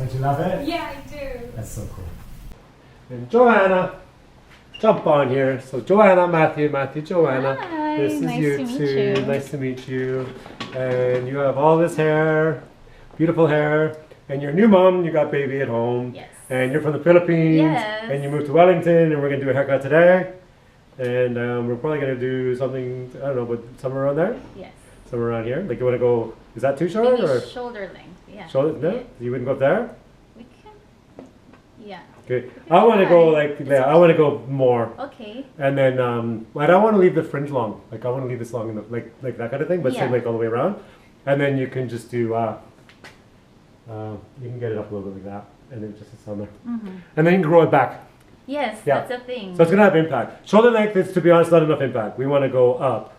Don't you love it? Yeah, I do. That's so cool. And Joanna, jump on here. So Joanna, Matthew, Joanna. Hi, This is nice you to meet two. you. Nice to meet you. And you have all this hair, beautiful hair. And your new mom, you got baby at home. Yes. And you're from the Philippines. Yes. And you moved to Wellington, and we're gonna do a haircut today. And we're probably gonna do something, I don't know, but somewhere around there? Yes. Somewhere around here? Like you wanna go, is that too short Maybe or? shoulder length. Yeah. Shoulder, no? Yeah. You wouldn't go up there? We can. Yeah. Okay. I wanna go try. like, yeah, I wanna go more. Okay. And then, I don't want to leave the fringe long. Like I want to leave this long enough, like that kind of thing, but Yeah. same like all the way around. And then you can just do, you can get it up a little bit like that, and then just it's on there. Mm-hmm. And then you can grow it back. Yes, Yeah. that's a thing. So it's gonna have impact. Shoulder length is, to be honest, not enough impact. We want to go up,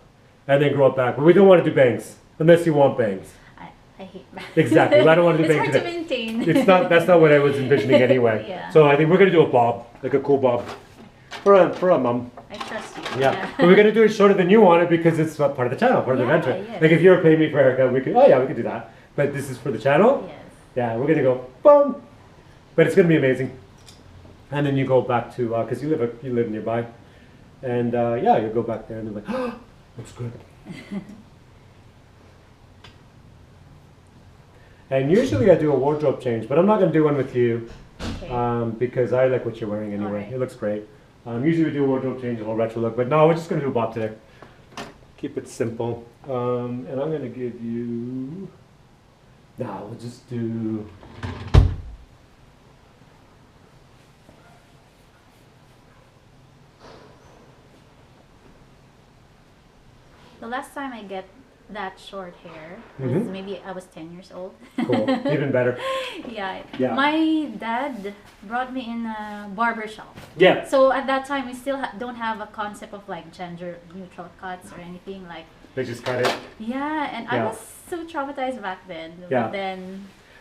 and then grow it back. But we don't want to do bangs, unless you want bangs. I hate that. Exactly. I don't want to do It's bangs hard to today. maintain. It's not. That's not what I was envisioning anyway. Yeah. So I think we're gonna do a bob, like a cool bob, for a mum. I trust you. Yeah, but we're gonna do it shorter than you want it because it's part of the channel, part of the Yeah, adventure. yes. Like if you were paying me for a haircut, we could. Oh yeah, we could do that. But this is for the channel. Yes. Yeah, we're gonna go boom, but it's gonna be amazing. And then you go back to because you live nearby, and yeah, you go back there and they're like, oh, looks good. And usually I do a wardrobe change, but I'm not gonna do one with you Okay. because I like what you're wearing anyway. Alright. It looks great. Usually we do a wardrobe change, a whole retro look, but no, we're just gonna do a bob today. Keep it simple. And I'm gonna give you. No, we'll just do. The last time I get that short hair was Mhm. maybe I was 10 years old. Cool. Even better. Yeah. Yeah. My dad brought me in a barber shop. Yeah. So at that time, we still don't have a concept of like gender neutral cuts or anything like. They just cut it. Yeah, and I Yeah. was so traumatized back then. Yeah. But then,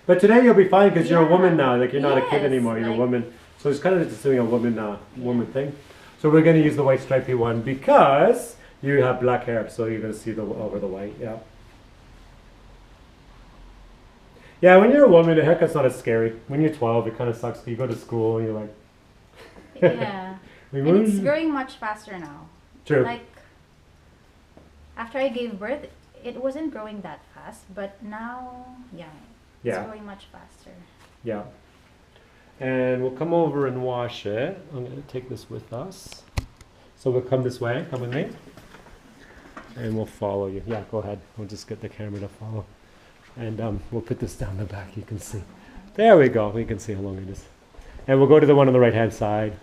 But today you'll be fine because you're a Yeah. woman now. Like you're not a kid Yes, anymore. You're a like- woman. So it's kind of just doing a woman thing. So we're gonna use the white stripy one because you have black hair, so you're gonna see the over the white. Yeah. Yeah, when you're a woman, a haircut's not as scary. When you're 12, it kind of sucks. You go to school and you're like. yeah. And it's growing much faster now. True. Like, after I gave birth, it wasn't growing that fast, but now, yeah, it's Yeah. growing much faster. Yeah. And we'll come over and wash it. I'm going to take this with us. So we'll come this way. Come with me. And we'll follow you. Yeah, go ahead. We'll just get the camera to follow. And we'll put this down the back. You can see. There we go. We can see how long it is. And we'll go to the one on the right-hand side.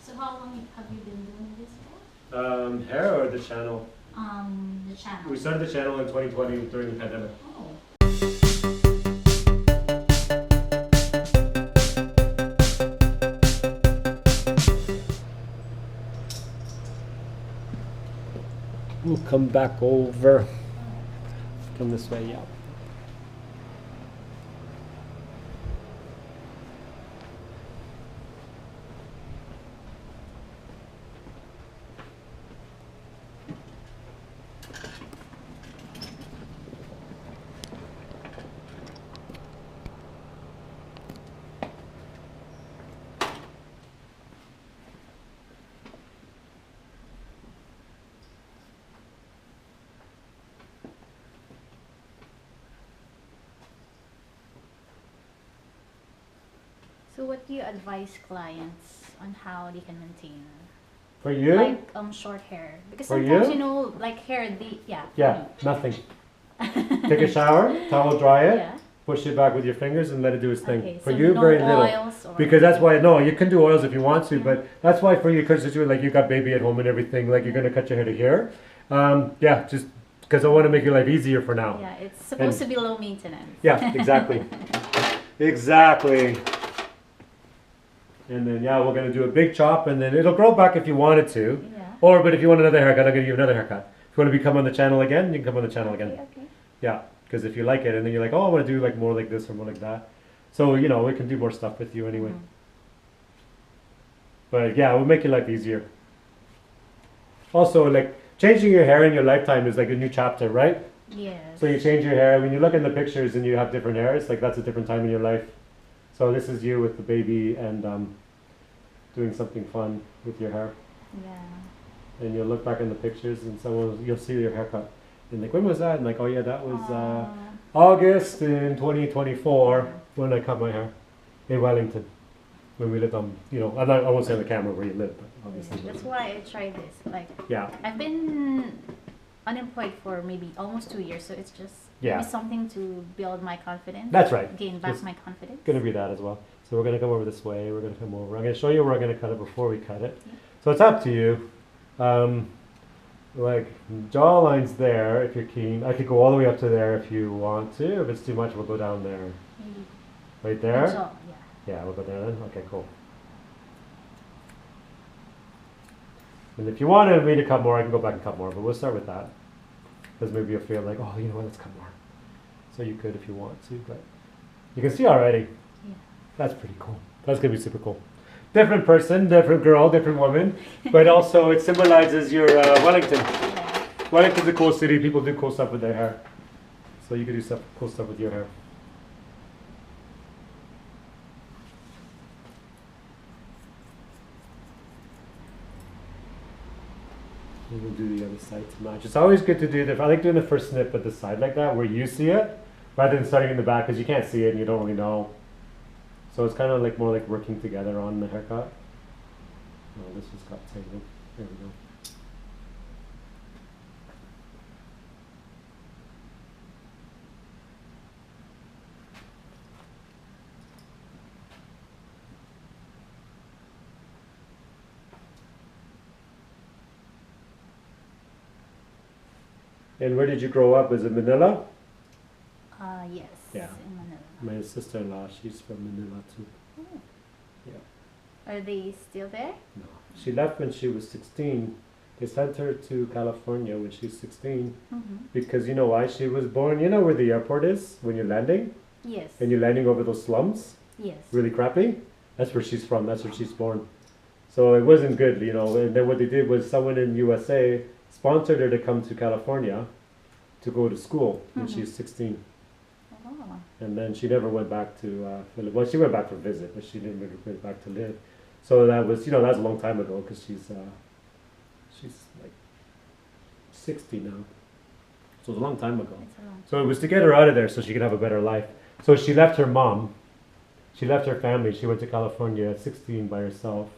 So how long have you been doing this for? Hair or the channel? The channel. We started the channel in 2020 during the pandemic. Oh. We'll come back over. Come this way, yeah. So what do you advise clients on how they can maintain For you? like short hair? Because For sometimes you? you know like hair the yeah. Yeah, nothing. Take a shower, towel dry it, Yeah. push it back with your fingers and let it do its thing. Okay. For So you, no very little. oils or Because that's why, no, you can do oils if you want to, but that's why for you, because it's like you got baby at home and everything, like you're going to cut your hair to here. Yeah, just because I want to make your life easier for now. Yeah, it's supposed to be low maintenance. Yeah, exactly. Exactly. And then, yeah, we're going to do a big chop and then it'll grow back if you wanted to. Yeah. Or, but if you want another haircut, I'm going to give you another haircut. If you want to become on the channel again, you can come on the channel again. Okay, okay. Yeah, because if you like it and then you're like, oh, I want to do like more like this or more like that. So, you know, we can do more stuff with you anyway. Mhm. But yeah, it will make your life easier. Also, like changing your hair in your lifetime is like a new chapter, right? Yes. So you change your hair. When you look in the pictures and you have different hairs, like that's a different time in your life. So this is you with the baby and doing something fun with your hair. Yeah. And you'll look back in the pictures and you'll see your haircut. And like, when was that? And like, oh yeah, that was August in 2024 when I cut my hair in Wellington. When we lived on, I won't say on the camera where you live, but obviously. That's why I tried this. Like, yeah. I've been unemployed for maybe almost 2 years, so it's just maybe something to build my confidence. That's right. Gain back my confidence. Gonna be that as well. So we're gonna come over this way. We're gonna come over. I'm gonna show you where I'm gonna cut it before we cut it. Yeah. So it's up to you. Like jawline's there if you're keen. I could go all the way up to there if you want to. If it's too much, we'll go down there. Maybe. Right there? Yeah. Yeah, we'll go there then. Okay, cool. And if you wanted me to cut more, I can go back and cut more, but we'll start with that. Because maybe you'll feel like, oh, you know what, let's cut more. So you could if you want to, but you can see already. Yeah. That's pretty cool. That's going to be super cool. Different person, different girl, different woman, but also it symbolizes your Wellington. Yeah. Wellington's a cool city. People do cool stuff with their hair. So you can do cool stuff with your hair. We'll do the other side to match. It's always good to do I like doing the first snip at the side like that, where you see it, rather than starting in the back, because you can't see it and you don't really know. So it's kind of like more like working together on the haircut. Oh, this just got tangled. There we go. And where did you grow up? Is it Manila? Yes. Yeah. In Manila. My sister-in-law, she's from Manila too. Oh. Yeah. Are they still there? No. She left when she was 16. They sent her to California when she was 16 because you know why? She was born, you know where the airport is when you're landing? Yes. And you're landing over those slums? Yes. Really crappy? That's where she's from. That's where she's born. So it wasn't good, you know. And then what they did was someone in USA sponsored her to come to California to go to school when she was 16. Oh. And then she never went back to Philip. Well, she went back for a visit, but she didn't really go back to live. So that was, that was a long time ago because she's like 60 now. So it was a long time ago. So it was to get her out of there so she could have a better life. So she left her mom. She left her family. She went to California at 16 by herself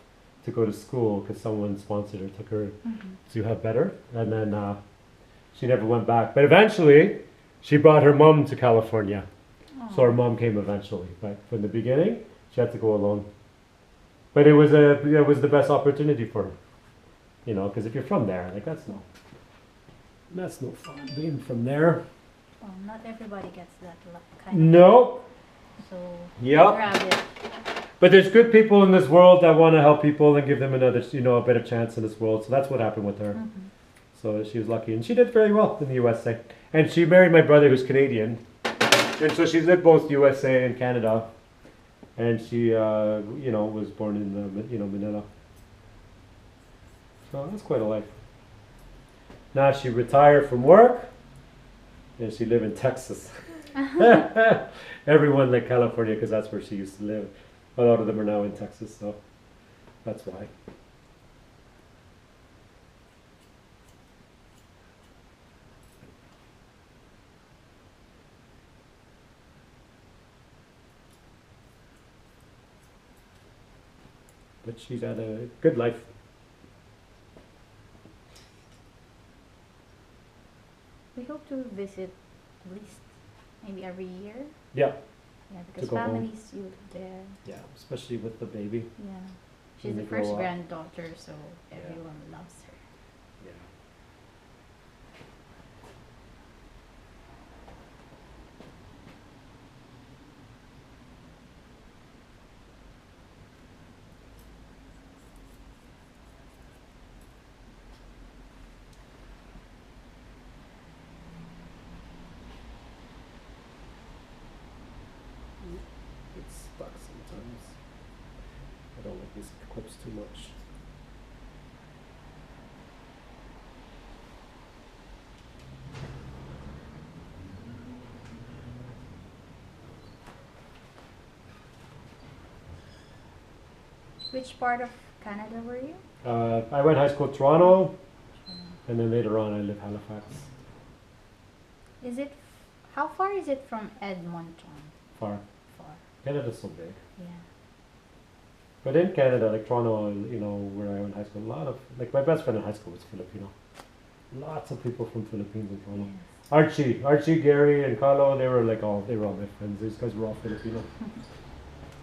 to go to school because someone sponsored her, took her to have better. And then she never went back. But eventually, she brought her mom to California. So her mom came eventually. But from the beginning, she had to go alone. But it was the best opportunity for her. Because if you're from there, like that's no fun being from there. Well, not everybody gets that kind of. No. So yep. It. But there's good people in this world that want to help people and give them another, a better chance in this world. So that's what happened with her. So she was lucky, and she did very well in the USA. And she married my brother, who's Canadian, and so she lived both USA and Canada. And she, was born in Manila. So that's quite a life. Now she retired from work, and she live in Texas. Everyone like California because that's where she used to live. A lot of them are now in Texas, so that's why. But she's had a good life. We hope to visit at least maybe every year. Yeah. Yeah, because families you live there. Yeah, especially with the baby. Yeah. She's the first granddaughter, so everyone loves her. Yeah. It's stuck sometimes. But don't like these clips too much. Which part of Canada were you? I went high school Toronto, and then later on I lived Halifax. Is it? How far is it from Edmonton? Far. Far. Canada's so big. Yeah. But in Canada, like Toronto, you know, where I went to high school, a lot of, like my best friend in high school was Filipino. Lots of people from Philippines in Toronto. Yes. Archie, Gary, and Carlo, they were all my friends. These guys were all Filipino.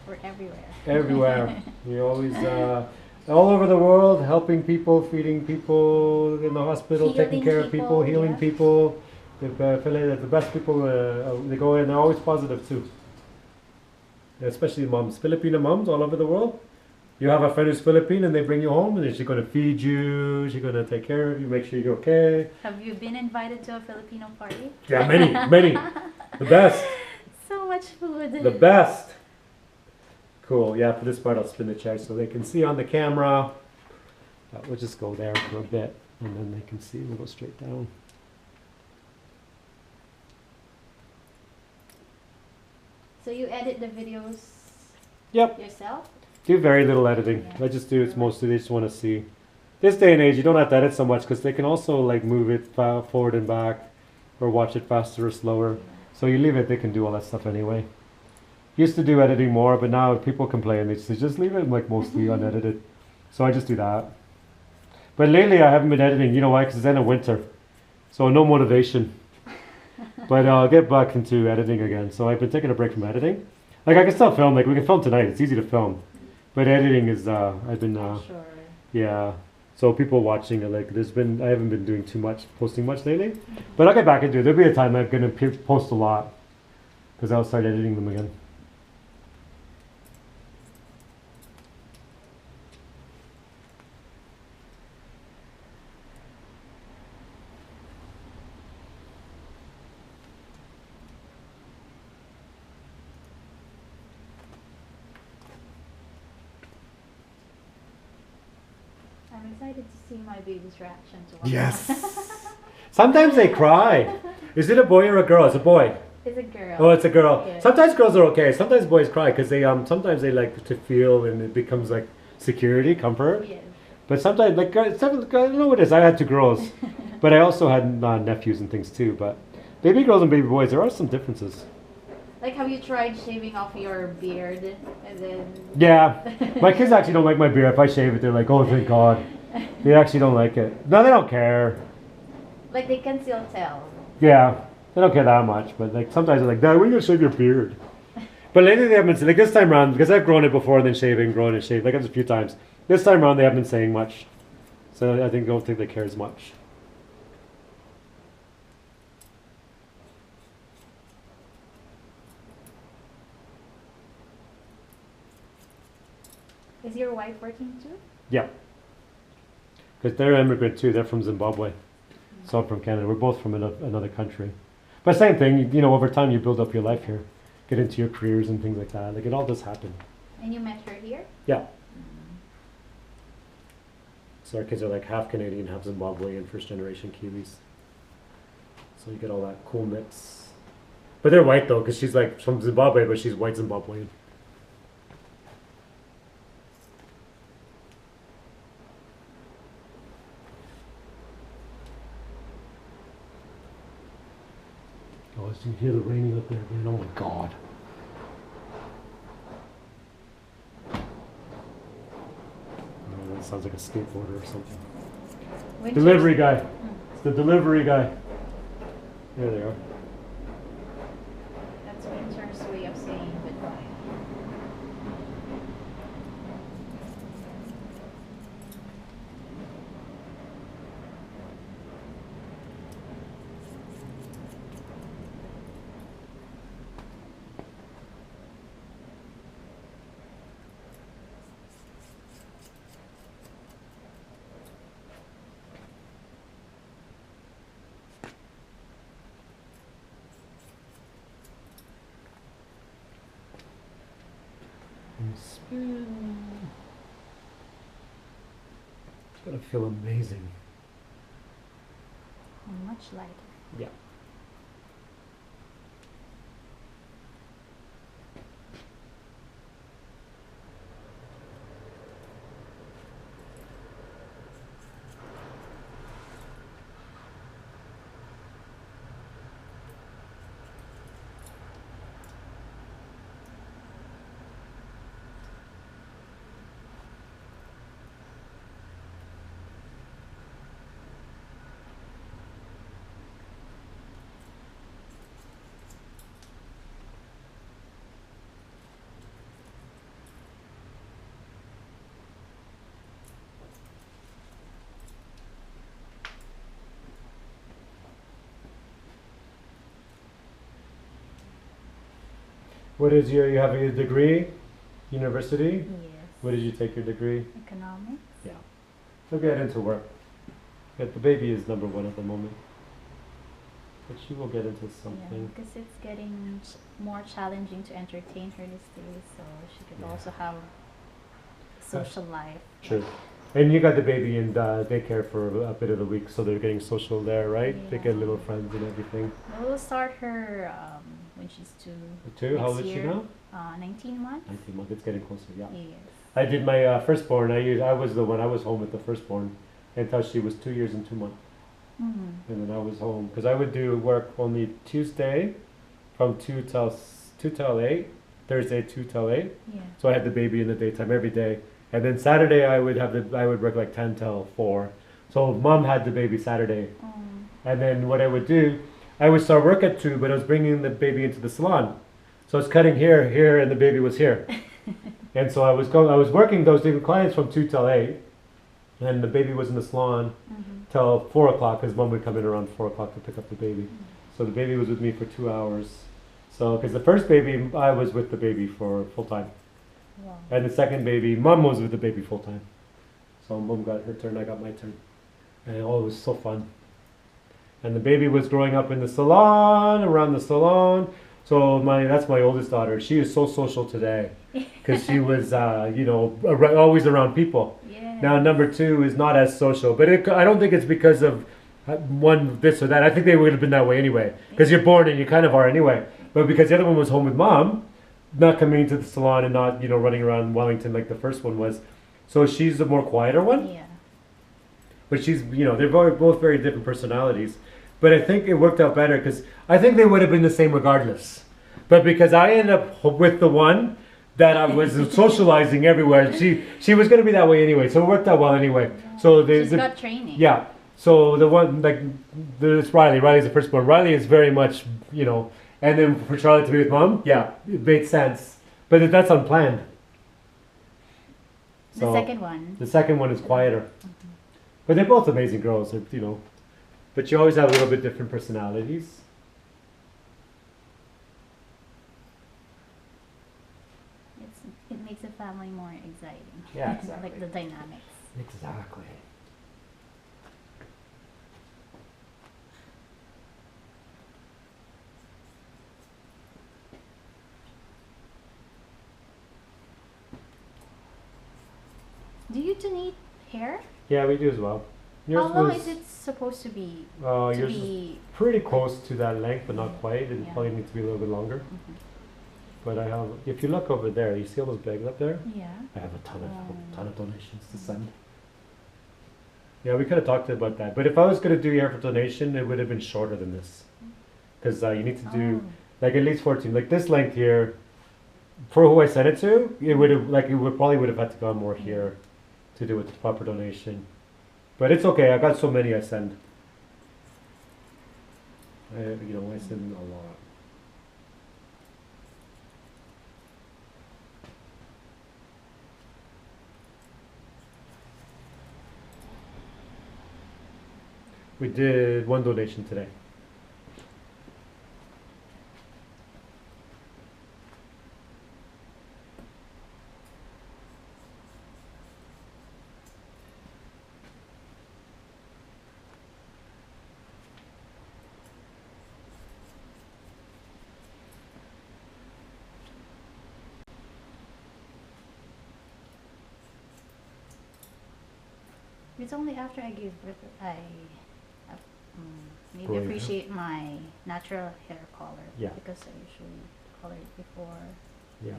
We're everywhere. Everywhere. We always, all over the world, helping people, feeding people in the hospital, taking care of people, healing yeah. people. The best people, they go in, they're always positive too. Especially moms, Filipino moms all over the world. You have a friend who's Filipino and they bring you home and she's going to feed you, she's going to take care of you, make sure you're okay. Have you been invited to a Filipino party? Yeah, many. The best. So much food. The best. Cool. Yeah, for this part I'll spin the chair so they can see on the camera. We'll just go there for a bit and then they can see. We'll go straight down. So you edit the videos Yep. yourself? Do very little editing. Yeah. I just do it's mostly they just want to see. This day and age, you don't have to edit so much because they can also like move it forward and back, or watch it faster or slower. So you leave it, they can do all that stuff anyway. Used to do editing more, but now people complain. They say just leave it like mostly unedited. So I just do that. But lately I haven't been editing. You know why? Because it's end of winter, so no motivation. But I'll get back into editing again. So I've been taking a break from editing. Like I can still film. Like we can film tonight. It's easy to film. But editing is I've been Sure. yeah. So people watching it, like I haven't been doing too much, posting much lately. But I'll get back into it. There'll be a time I'm gonna post a lot because I'll start editing them again. I'm excited to see my baby's reaction to what Yes. Sometimes they cry. Is it a boy or a girl? It's a boy. It's a girl. Oh, it's a girl. Yeah. Sometimes girls are okay. Sometimes boys cry because they sometimes they like to feel and it becomes like security, comfort. Yes. But sometimes like I don't know what it is. I had two girls, but I also had nephews and things too. But baby girls and baby boys, there are some differences. Like, have you tried shaving off your beard and then? Yeah, my kids actually don't like my beard. If I shave it, they're like, "Oh, thank God." They actually don't like it. No, they don't care. Like they can still tell. Yeah, they don't care that much. But like sometimes they're like, "Dad, when are you gonna shave your beard?" But lately they haven't. Like this time around, because I've grown it before and then shaving, grown and shaved. Like a few times. This time around, they haven't been saying much. So I don't think they care as much. Is your wife working too? Yeah. Because they're immigrant too. They're from Zimbabwe. So I'm from Canada. We're both from another country. But same thing, you know, over time you build up your life here. Get into your careers and things like that. Like it all does happen. And you met her here? Yeah. So our kids are like half Canadian, half Zimbabwean, first generation Kiwis. So you get all that cool mix. But they're white though, because she's like from Zimbabwe, but she's white Zimbabwean. Oh, so you hear the raining up there again. Oh my God. Oh, that sounds like a skateboarder or something. Delivery guy. It's the delivery guy. There they are. That's Winter's way of saying goodbye. Spin. gonna feel amazing. Much lighter. Yeah. What is you have a degree? University? Yes. What did you take your degree? Economics. Yeah. So get into work. But the baby is number one at the moment. But she will get into Yeah, something. because it's getting more challenging to entertain her these days, so she could Yeah. also have social life. True. And you got the baby in daycare for a bit of the week, so they're getting social there, right? They get Yeah. little friends and everything. We'll start her when she's 2. Two? How Next old is she year. now? 19 months. 19 months. It's getting closer, yeah. Yes. I did my firstborn. I was the one. I was home with the firstborn until she was 2 years and 2 months, Mm-hmm. and then I was home because I would do work only Tuesday, from 2 till 8, Thursday 2 till 8. Yeah. So I had the baby in the daytime every day, and then Saturday I would work like 10 till 4. So mom had the baby Saturday, and then what I would do, I would start work at 2, but I was bringing the baby into the salon, so I was cutting here, and the baby was here. And so I was working those different clients from 2 till 8, and the baby was in the salon Mm-hmm. till 4 o'clock, because mom would come in around 4 o'clock to pick up the baby. So the baby was with me for 2 hours. So, because the first baby, I was with the baby for full time. Wow. And the second baby, mom was with the baby full time. So mom got her turn, I got my turn. And it was so fun. And the baby was growing up in the salon, around the salon. So that's my oldest daughter. She is so social today because she was, always around people. Yeah. Now number 2 is not as social, but I don't think it's because of one this or that. I think they would have been that way anyway, because you're born and you kind of are anyway. But because the other one was home with mom, not coming to the salon and not running around Wellington like the first one was, so she's the more quieter one. Yeah. But she's they're both very different personalities. But I think it worked out better because I think they would have been the same regardless. But because I ended up with the one that I was socializing everywhere, she was going to be that way anyway. So it worked out well anyway. Yeah. So She's got training. Yeah. So the one there's Riley. Riley's the firstborn. Riley is very much and then for Charlotte to be with mom, yeah, it made sense. But that's unplanned. The second one. The second one is quieter. But they're both amazing girls, But you always have a little bit different personalities. It makes the family more exciting. Yeah, exactly. Like the dynamics. Exactly. Do you donate hair? Yeah, we do as well. How long is it supposed to be? Yours is pretty close to that length, but not quite. It Yeah. probably needs to be a little bit longer. Mhm. But I have, if you look over there, you see all those bags up there? Yeah. I have a ton of donations to Mm. send. Yeah, we could have talked about that. But if I was going to do your hair for donation, it would have been shorter than this. Because you need to do like at least 14. Like this length here, for who I sent it to, it would have probably would have had to go more here to do with the proper donation. But it's okay. I got so many I send. I send a lot. We did one donation today. It's only after I gave birth that I maybe Growing hair. appreciate my natural hair color. Yeah. Because I usually color it before. Yeah.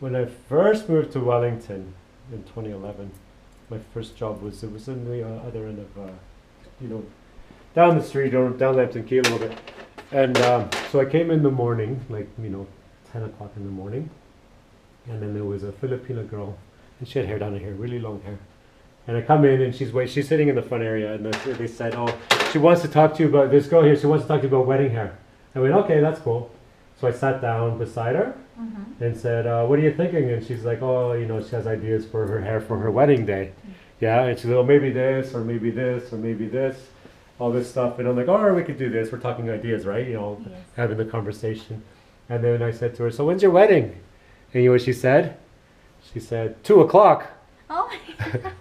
When I first moved to Wellington in 2011, my first job was it was in the other end of down the street or down Lambton Key a little bit, and so I came in the morning, like 10 o'clock in the morning, and then there was a Filipina girl, and she had hair down her hair, really long hair, and I come in and she's sitting in the front area, and they said, oh, she wants to talk to you about this girl here. She wants to talk to you about wedding hair. I went, okay, that's cool. So I sat down beside her and said, what are you thinking? And she's like, oh, she has ideas for her hair for her wedding day. Yeah, and she's like, oh, maybe this, or maybe this, or maybe this, all this stuff. And I'm like, oh, we could do this. We're talking ideas, right? Yes. Having the conversation. And then I said to her, so when's your wedding? And you know what she said? She said, 2 o'clock. Oh my God.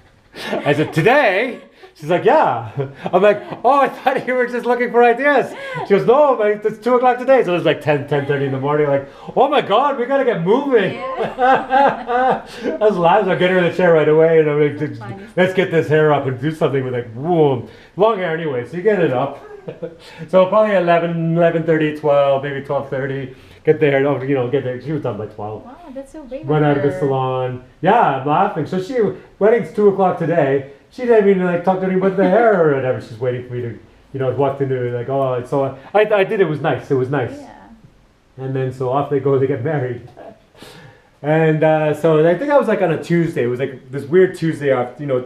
I said, today? She's like, yeah. I'm like, oh, I thought you were just looking for ideas. She goes, no, like, it's 2 o'clock today. So it was like 10:30 in the morning. Like, oh my God, we got to get moving. Yeah. I was laughing. I get her in the chair right away. And I'm like, let's get this hair up and do something with like, boom. Long hair anyway, so you get it up. So probably 11:30, 12, maybe 12:30. Get there, get there. She was done by 12. Wow, that's so big. Run out of the salon. Yeah, I'm laughing. So wedding's 2 o'clock today. She didn't even like talk to anybody about the hair or whatever. She's waiting for me to, walked into like, oh, it's so I did. It was nice. It was nice. Yeah. And then so off they go. They get married. And so I think that was like on a Tuesday. It was like this weird Tuesday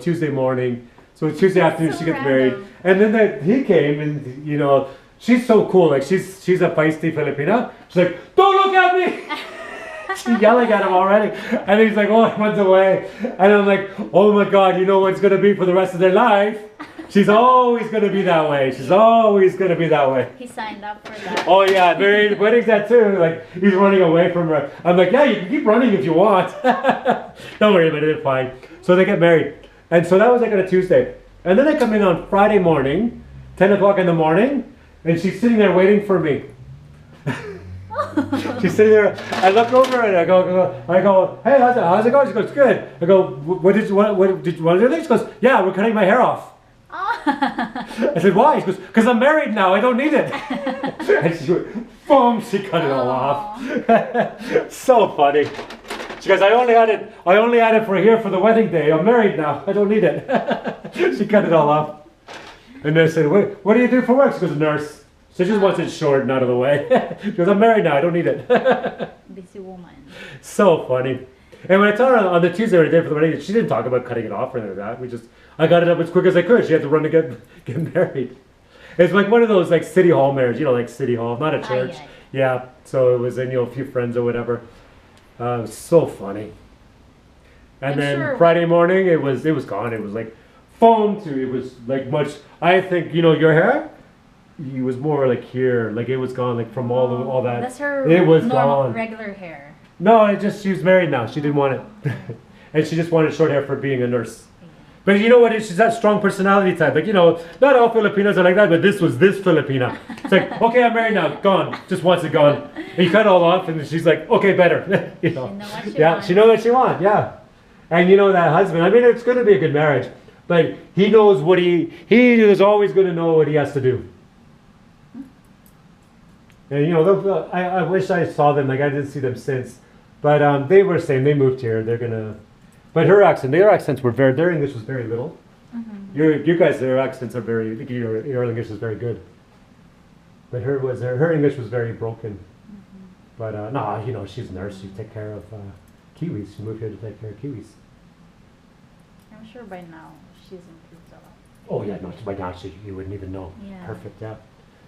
Tuesday morning. So Tuesday afternoon So she gets random. married. And then he came and she's so cool. Like she's a feisty Filipina. She's like, don't look at me. She's yelling at him already. And he's like, oh, he runs away. And I'm like, oh my God, you know what it's going to be for the rest of their life? She's always going to be that way. She's always going to be that way. He signed up for that. Oh yeah, wedding's that too. Like he's running away from her. I'm like, yeah, you can keep running if you want. Don't worry about it, it's fine. So they get married. And so that was like on a Tuesday. And then I come in on Friday morning, 10 o'clock in the morning, and she's sitting there waiting for me. She's sitting there. I look over and I go, hey, how's it going? She goes, good. I go, what did you want to do? She goes, yeah, we're cutting my hair off. Oh. I said, why? She goes, because I'm married now. I don't need it. And she went, boom, she cut it all off. So funny. She goes, I only had it for here for the wedding day. I'm married now. I don't need it. She cut it all off. And then I said, what do you do for work? She goes, nurse. So she just wants it short and out of the way. She goes, I'm married now. I don't need it. Busy woman. So funny. And when I told her on the Tuesday or the day for the wedding, she didn't talk about cutting it off or anything like that. I got it up as quick as I could. She had to run to get married. It's like one of those like city hall marriages, like city hall, not a church. Aye. Yeah. So it was in a few friends or whatever. It was so funny. And I'm then sure. Friday morning it was gone. It was like foam to. It was like much. I think your hair. It was more like here, like it was gone, like from all that. That's her It was normal, gone. regular hair. No, she was married now. She didn't want it, and she just wanted short hair for being a nurse. But you know what? She's that strong personality type. Like not all Filipinos are like that, but this was this Filipina. It's like, okay, I'm married now, gone. Just wants it gone. And you cut it all off, and she's like, okay, better. She know what she Yeah, wants. she knows what she wants. Yeah, and that husband. I mean, it's going to be a good marriage, but he knows what he is always going to know what he has to do. And I wish I saw them. Like I didn't see them since, but they were saying they moved here. They're gonna, but their accents were their English was very little. Mm-hmm. You guys, their accents are very. Your English is very good. But her English was very broken. Mm-hmm. But no, she's a nurse. She take care of Kiwis. She moved here to take care of Kiwis. I'm sure by now she's improved a lot. Oh yeah, no, by now you wouldn't even know. Yeah. Perfect, yeah.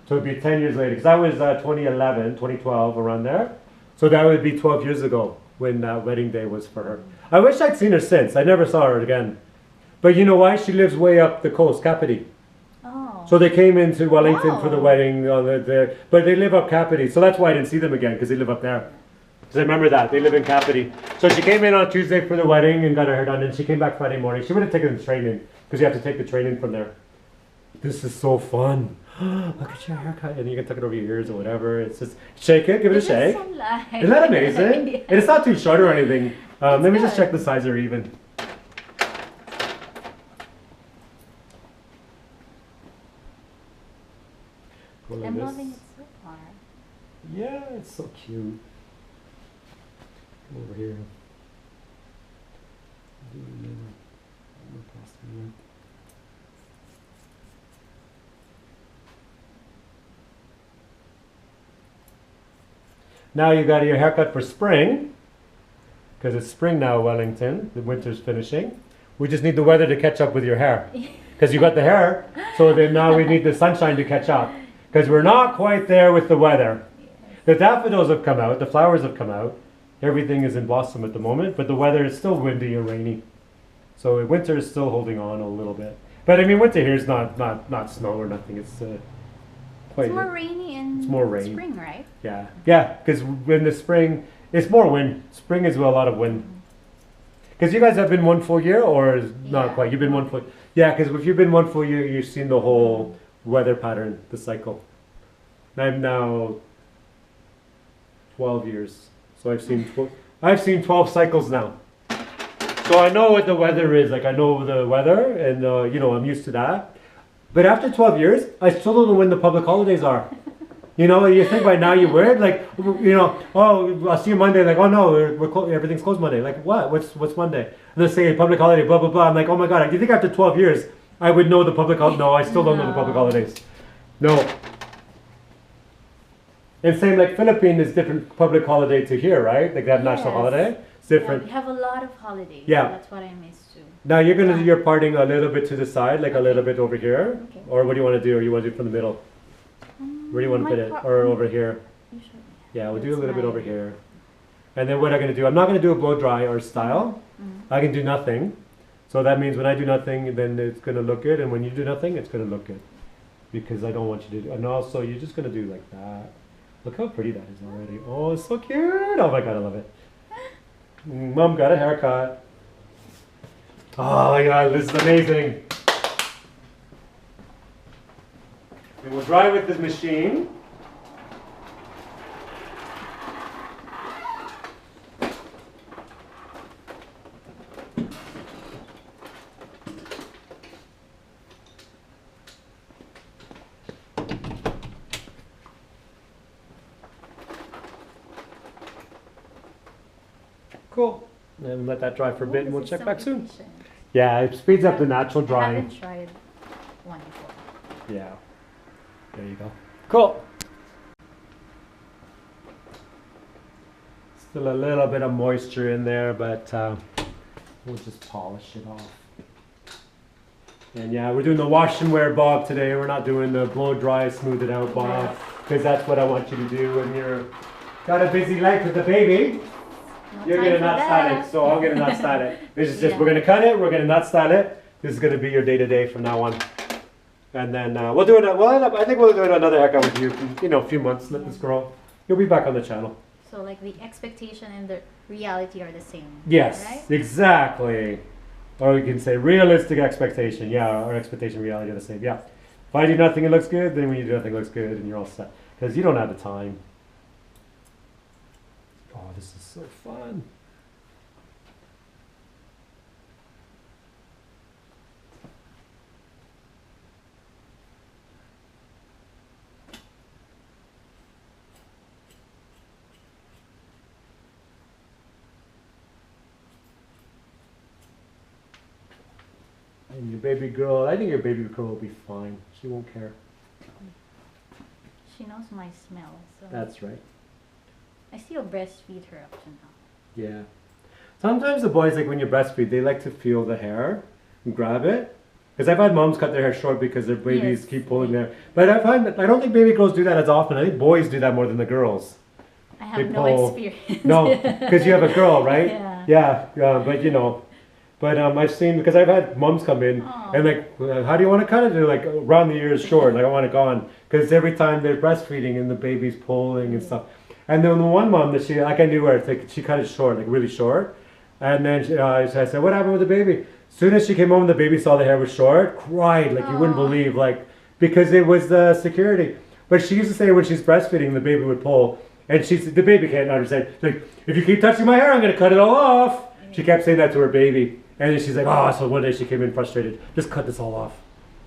So it'd be 10 years later, because that was 2011, 2012, around there. So that would be 12 years ago when that wedding day was for her. I wish I'd seen her since. I never saw her again. But you know why? She lives way up the coast, Kapiti. Oh. So they came into Wellington for the Wow. wedding on but they live up Kapiti, so that's why I didn't see them again because they live up there. Because I remember that they live in Kapiti. So she came in on Tuesday for the wedding and got her hair done, and she came back Friday morning. She would have taken the train in because you have to take the train in from there. This is so fun. Look at your haircut, and you can tuck it over your ears or whatever. It's just shake it, give it a This is shake. so light. Isn't that amazing? Yeah. And it's not too short or anything. Let me just good. check the sides are even. Go like I'm this. loving it so far. Yeah, it's so cute. Come over here. Do it a little more past here. Now you got your haircut for spring, because it's spring now, Wellington. The winter's finishing. We just need the weather to catch up with your hair, because you got the hair. So then now we need the sunshine to catch up, because we're not quite there with the weather. The daffodils have come out, the flowers have come out. Everything is in blossom at the moment, but the weather is still windy and rainy. So winter is still holding on a little bit. But I mean, winter here is not snow or nothing. It's quite. It's more rainy in It's more rain. spring, right? Yeah, yeah, because in the spring, it's more wind. Spring is a lot of wind. Because you guys have been one full year, or is not Yeah. quite? You've been one full. Yeah, because if you've been one full year, you've seen the whole weather pattern, the cycle. I'm now 12 years, so I've seen 12 cycles now. So I know what the weather is. Like I know the weather, and you know I'm used to that. But after 12 years, I still don't know when the public holidays are. You know, you think by now you're weird, like, you know, oh, I'll see you Monday. Like, oh no, everything's closed Monday. Like, what? What's Monday? And they say public holiday, blah blah blah. I'm like, oh my god, do you think after 12 years I would know the public holiday? No, I still don't know the public holidays. No. And same like Philippines is different public holiday to here, right? Like they have national Yes. holiday. It's Yeah, different. we have a lot of holidays. Yeah. That's what I miss too. Now you're gonna do Yeah. your parting a little bit to the side, like a little bit over here, Okay. or what do you want to do? Or you want to do it from the middle? Where do you want to My put it? part- Or over here? You should- Yeah, we'll do a That's little bit over nice. here. And then what I'm gonna do? I'm not gonna do a blow dry or style. Mhm. I can do nothing. So that means when I do nothing, then it's gonna look good, and when you do nothing, it's gonna look good. Because I don't want you to do. And also, you're just gonna do like that. Look how pretty that is already. Oh, it's so cute. Oh my god, I love it. Mom got a haircut. Oh my god, this is amazing. And we'll dry with this machine. Cool. And let that dry for a bit, and we'll check back soon. Yeah, it speeds up the natural I drying. haven't tried one before. Yeah. There you go. Cool. Still a little bit of moisture in there, but we'll just polish it off. And yeah, we're doing the wash and wear bob today. We're not doing the blow dry, smooth it out bob, because that's what I want you to do when you're got a busy life with the baby. No You're time gonna for not style that. it, so I'm gonna not style it. This is just, Yeah. we're gonna cut it, we're gonna not style it. This is gonna be your day to day from now on. And then we'll do it, I think we'll do another haircut with you, you know, a few months, let this grow. You'll be back on the channel. So like the expectation and the reality are the same. Yes, Right? exactly. Or you can say realistic expectation. Yeah, our expectation and reality are the same. Yeah. If I do nothing, it looks good, then when you do nothing, it looks good, and you're all set. Because you don't have the time. Oh, this is so fun. And your baby girl, I think your baby girl will be fine. She won't care. She knows my smell, so That's right. I still breastfeed her up to now. Yeah. Sometimes the boys, like when you breastfeed, they like to feel the hair and grab it. Because I've had moms cut their hair short because their babies Yes. keep pulling their. But I find that I don't think baby girls do that as often. I think boys do that more than the girls. I They have no pull- experience. No, because you have a girl, right? Yeah. Yeah, but you know. But I've seen, because I've had moms come in Aw. and like, how do you want to cut it? They're like, around the ears short. Like I want it gone because every time they're breastfeeding and the baby's pulling and stuff. And then the one mom that she, like I knew her, it's like she cut it short, like really short. And then I said, what happened with the baby? As soon as she came home, the baby saw the hair was short, cried like you wouldn't Aw. believe, like because it was the security. But she used to say when she's breastfeeding, the baby would pull, and the baby can't understand. Like if you keep touching my hair, I'm gonna cut it all off. She kept saying that to her baby. And then she's like, oh, so one day she came in frustrated. Just cut this all off.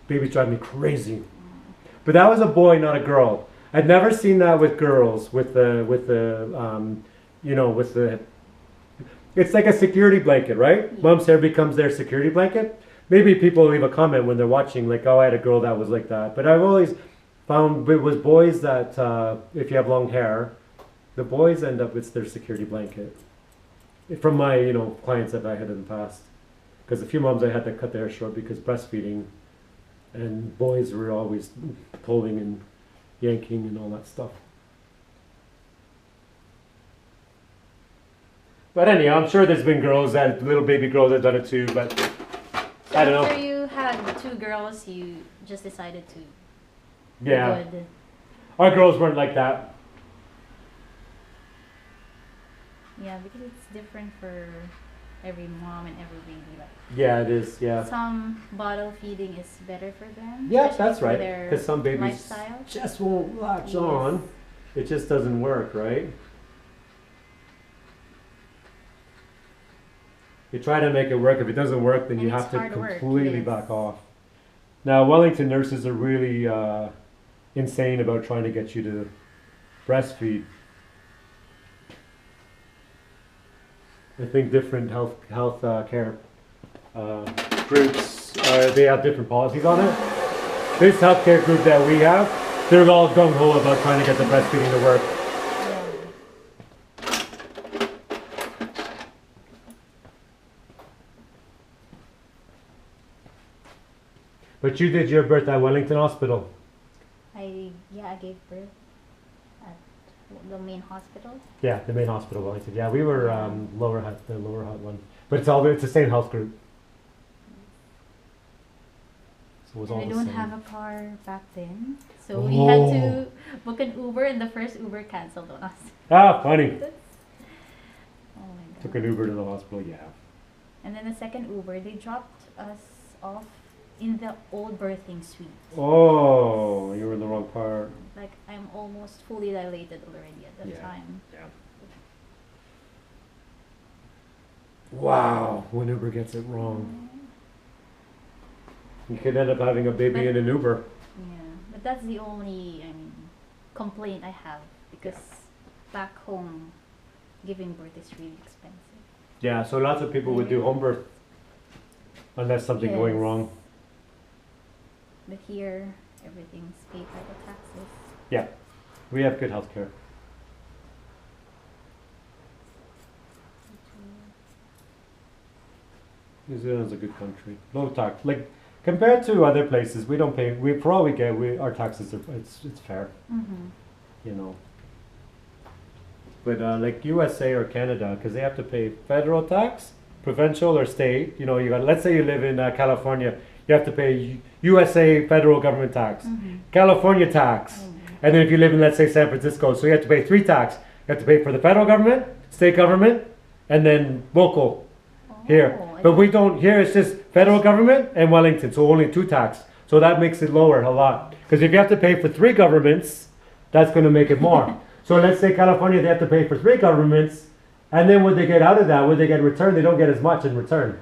Baby's driving me crazy. But that was a boy, not a girl. I'd never seen that with girls, with the, it's like a security blanket, right? Yeah. Mom's hair becomes their security blanket. Maybe people leave a comment when they're watching, like, oh, I had a girl that was like that. But I've always found it was boys that, if you have long hair, the boys end up, it's their security blanket. From my, clients that I had in the past. Because a few moms I had to cut their hair short because breastfeeding, and boys were always pulling and yanking and all that stuff. But anyhow, I'm sure there's been girls that, little baby girls that have done it too, but I don't know. After you had 2 girls, you just decided to Yeah. be good. Our girls weren't like that. Yeah, because it's different for every mom and every baby. Like Yeah, it is, yeah. some bottle feeding is better for them. Yeah, especially that's for right. their Because some babies lifestyle. just won't latch Yes. on. It just doesn't work, right? You try to make it work. If it doesn't work, then And you it's have to hard work, completely yes. back off. Now, Wellington nurses are really insane about trying to get you to breastfeed. I think different health care groups, they have different policies on it. This healthcare group that we have, they're all gung-ho about trying to get the breastfeeding to work. But you did your birth at Wellington Hospital. I gave birth at the main hospital. Yeah, the main hospital, Wellington. Yeah, we were the lower hut one. But it's the same health group. So it was all And the we don't same. have a car back then, so we had to book an Uber, and the first Uber canceled on us. Ah, funny. Oh my god. Took an Uber to the hospital, yeah. And then the second Uber, they dropped us off in the old birthing suite. Oh, you were in the wrong part. Like I'm almost fully dilated already at that Yeah. time. Yeah. Wow, when Uber gets it wrong. You could end up having a baby But- in an Uber. Yeah, but that's the only complaint I have because back home, giving birth is really expensive. Yeah, so lots of people would do home birth unless something going Yes. wrong. But here, everything's paid by the taxes. Yeah, we have good health care. New Zealand's a good country. Low tax, like compared to other places, we don't pay. For all we get, our taxes are it's fair, Mm-hmm. you know. But like USA or Canada, because they have to pay federal tax, provincial or state. You know, you got. Let's say you live in California, you have to pay USA federal government tax, Mm-hmm. California tax, and then if you live in, let's say, San Francisco, so you have to pay 3 tax. You have to pay for the federal government, state government, and then local. Here, but we don't. Here it's just federal government and Wellington, so only 2 tax. So that makes it lower a lot. Because if you have to pay for 3 governments, that's going to make it more. So let's say California, they have to pay for 3 governments, and then what they get out of that, what they get in return, they don't get as much in return,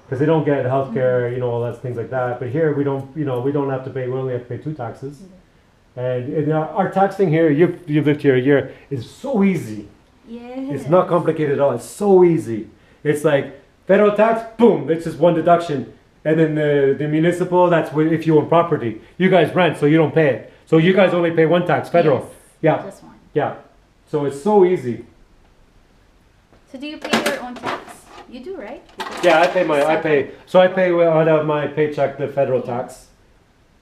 because they don't get healthcare, you know, all that things like that. But here we don't, you know, we don't have to pay. We only have to pay 2 taxes, and our taxing here, you've lived here a year, is so easy. Yes. It's not complicated at all. It's so easy. It's like federal tax, boom, it's just one deduction. And then the municipal, that's if you own property. You guys rent, so you don't pay it. So you guys only pay 1 tax, federal. Yes, Yeah, just one. yeah. So it's so easy. So do you pay your own tax? You do, right? Because Yeah, I pay. So I pay separate. out of my paycheck the federal Yeah. tax.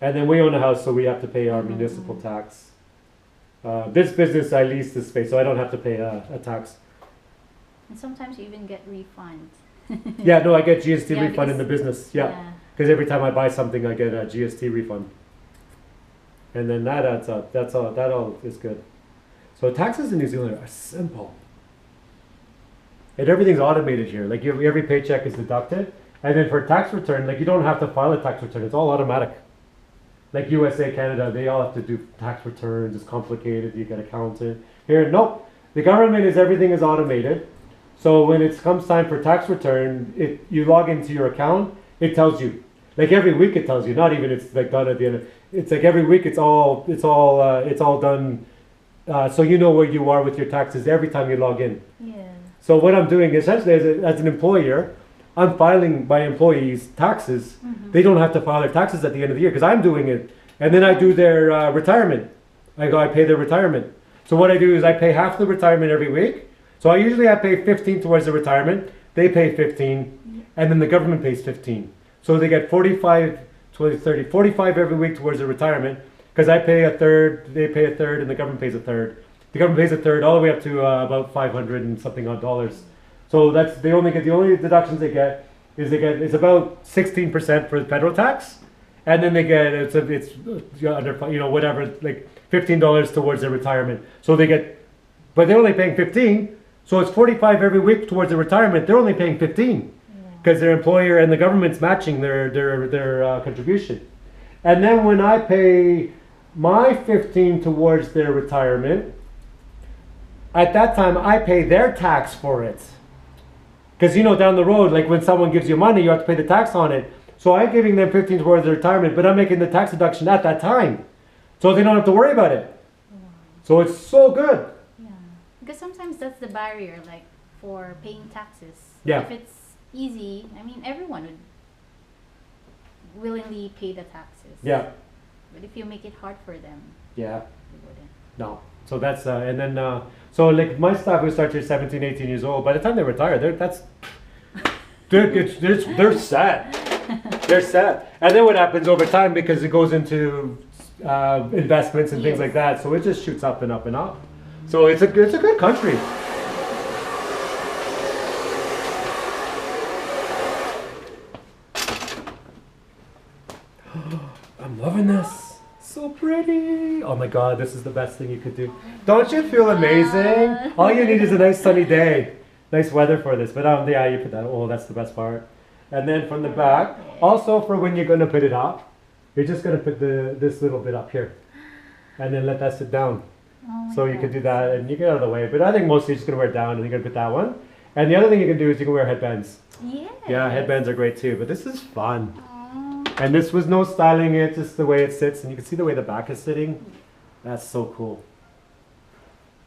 And then we own a house, so we have to pay our Mhm. municipal tax. This business, I lease the space, so I don't have to pay a tax. And sometimes you even get refund. Yeah, no, I get GST Yeah, refund in the business. Yeah, because every time I buy something, I get a GST refund, and then that adds up. That's all. That all is good. So taxes in New Zealand are simple, and everything's automated here. Like every paycheck is deducted, and then for tax return, like you don't have to file a tax return. It's all automatic. Like USA, Canada, they all have to do tax returns. It's complicated. You get accountant. Here, nope. The government is everything is automated. So when it comes time for tax return, you log into your account. It tells you, like every week it tells you. Not even it's like done at the end. It's like every week it's all done. So you know where you are with your taxes every time you log in. Yeah. So what I'm doing essentially as an employer, I'm filing my employees' taxes. They don't have to file their taxes at the end of the year because I'm doing it, and then I do their retirement. I pay their retirement. So what I do is I pay half the retirement every week. So I pay 15 towards the retirement. They pay 15, and then the government pays 15. So they get 45, 20, 30, 45 every week towards the retirement because I pay a third, they pay a third, and the government pays a third. The government pays a third all the way up to about 500 and something odd dollars. So the only deductions they get is about 16% for federal tax, and then they get it's under whatever like $15 towards their retirement. So they get, but they're only paying 15. So it's 45 every week towards their retirement. They're only paying 15 because their employer and the government's matching their contribution. And then when I pay my 15 towards their retirement, at that time I pay their tax for it. Because down the road, like when someone gives you money, you have to pay the tax on it. So I'm giving them 15 towards their retirement, but I'm making the tax deduction at that time. So they don't have to worry about it. So it's so good. Yeah. Because sometimes that's the barrier, like for paying taxes. Yeah. If it's easy, I mean, everyone would willingly pay the taxes. Yeah. But if you make it hard for them, Yeah. they wouldn't. No. So that's, and then, so like my staff who start here 17, 18 years old, by the time they retire, they're set. They're set. And then what happens over time, because it goes into investments and things like that, so it just shoots up and up and up. So it's a good country. I'm loving this. So pretty. Oh my God, this is the best thing you could do. Don't you feel amazing? All you need is a nice sunny day. Nice weather for this. But yeah, you put that. Oh, that's the best part. And then from the back, also for when you're gonna put it up, you're just gonna put this little bit up here, and then let that sit down. So you can do that, and you get out of the way. But I think mostly you're just gonna wear it down, and you're gonna put that one. And the other thing you can do is you can wear headbands. Yeah. Yeah, headbands are great too. But this is fun. And this was no styling it, just the way it sits, and you can see the way the back is sitting. That's so cool.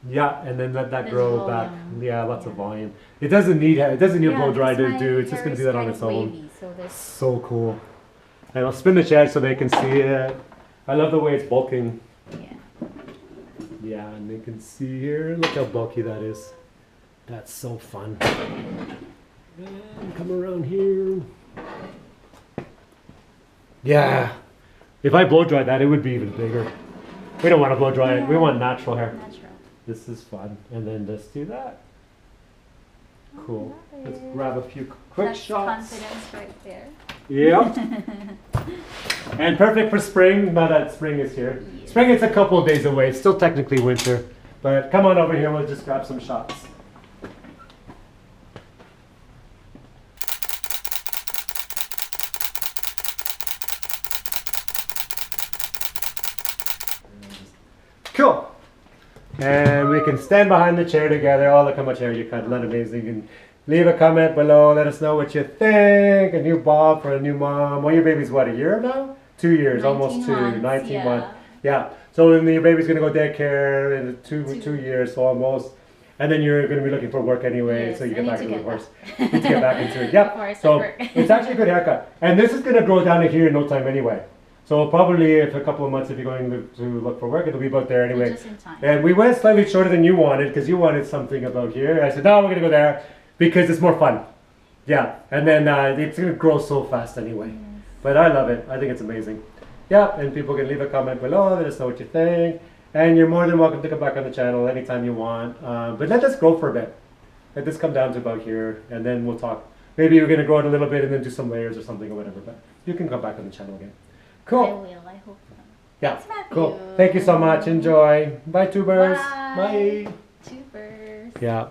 Yeah, and then let that grow back. Yeah, lots of volume. It doesn't need blow dry to do. It's just gonna do that on its own. Wavy, so cool. And I'll spin the chair so they can see it. I love the way it's bulking. Yeah. Yeah, and they can see here. Look how bulky that is. That's so fun. And come around here. Yeah. If I blow dry that, it would be even bigger. We don't want to blow dry it. We want natural hair. Natural. This is fun. And then just do that. Cool. Let's grab a few quick That's shots. Confidence right there. Yep. And perfect for spring. Now that spring is here. Yeah. Spring is a couple of days away. It's still technically winter. But come on over here. We'll just grab some shots. Cool. And we can stand behind the chair together. Oh, look how much hair you cut. Isn't that amazing? And leave a comment below. Let us know what you think. A new bob for a new mom. Well, your baby's what, a year now? 2 years, almost 2. Months, 19 months. Yeah. So then your baby's going to go daycare in two years, so almost. And then you're going to be looking for work anyway, so you get back into the horse. You need to get back into it. Yep. So it's actually a good haircut. And this is going to grow down to here in no time anyway. So probably if a couple of months, if you're going to look for work, it'll be about there anyway. Just in time. And we went slightly shorter than you wanted because you wanted something about here. I said, no, we're going to go there because it's more fun. Yeah. And then it's going to grow so fast anyway. Yes. But I love it. I think it's amazing. Yeah. And people can leave a comment below. Let us know what you think. And you're more than welcome to come back on the channel anytime you want. But let this grow for a bit. Let this come down to about here. And then we'll talk Maybe we're gonna grow it a little bit and then do some layers or something or whatever. But you can come back on the channel again. I Cool. will. I hope so. Yeah. Thanks, Matthew. Cool. Thank you so much. Enjoy. Bye, tubers. Bye. Bye. Tubers. Yeah.